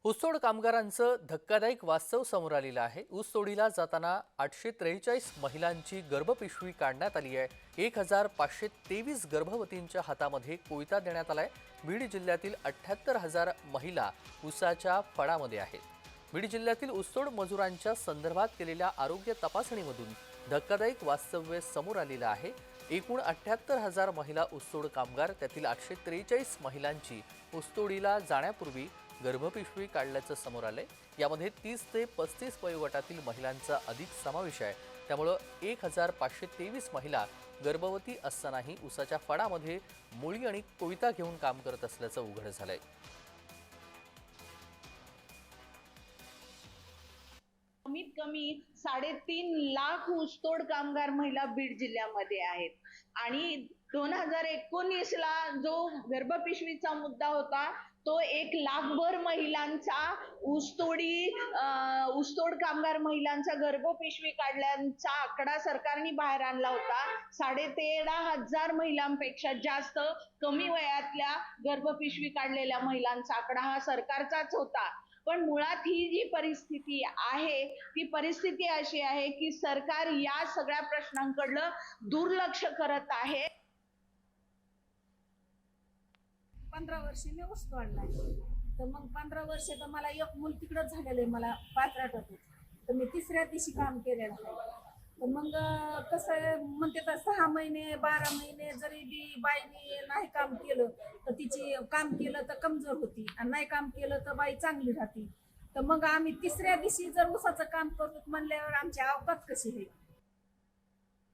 ऊसतोड कामगारांचं धक्कादायक वास्तव समोर आलेलं आहे। ऊसतोडीला जाताना 843 महिलांची गर्भपिशवी काढण्यात आली आहे। 1523 गर्भवतींच्या हातामध्ये कोयता देण्यात आलाय। बीड जिल्ह्यातील 78,000 महिला ऊसाच्या फडामध्ये आहेत। बीड जिल्ह्यातील ऊसतोड मजुरांच्या संदर्भात केलेल्या आरोग्य तपासणीमधून धक्कादायक वास्तव समोर आलेलं आहे। एकूण 78,000 महिला ऊसतोड कामगार, त्यातील 843 महिलांची ऊसतोडीला जाण्यापूर्वी गर्भपिशवी काढल्याचं समोर आलंय। यामध्ये 30 ते 35 वयोगटातील महिलांचा अधिक समावेश आहे। त्यामुळे 1523 महिला गर्भवती असतानाही ऊसाच्या फडामध्ये मुळी आणि कोयता घेऊन काम करत असल्याचं उघड झालंय। कमीत कमी 3.5 लाख ऊसतोड कामगार महिला बीड जिल्ह्यामध्ये आहेत आणि 2019ला जो गर्भपिशवीचा मुद्दा होता तो 1 लाखभर महिलांचा ऊसतोड कामगार महिलांचा गर्भपिशवी काढल्याचा आकडा सरकारने बाहेर आणला होता। 13,500 महिलांपेक्षा जास्त कमी वयातल्या गर्भपिशवी काढलेल्या महिलांचा आकडा हा सरकारचाच होता। पण मुळात ही जी परिस्थिती आहे ती परिस्थिती अशी आहे की सरकार या सगळ्या प्रश्नांकडे दुर्लक्ष करत आहे। 15 वर्ष मी ऊस तोडलाय, तर मग 15 वर्ष तर मला एक मूल तिकडंच झालेलं आहे, मला पात्राटात होतं, तर मी तिसऱ्या दिवशी काम केलेलं आहे। तर मग कसं म्हणते तर 6 महिने 12 महिने जरी बी बाईने नाही काम केलं तर तिची काम केलं तर कमजोर होती आणि नाही काम केलं तर बाई चांगली राहते। तर मग आम्ही तिसऱ्या दिवशी जर ऊसाचं काम करतो म्हणल्यावर आमची अवकात कशी आहे।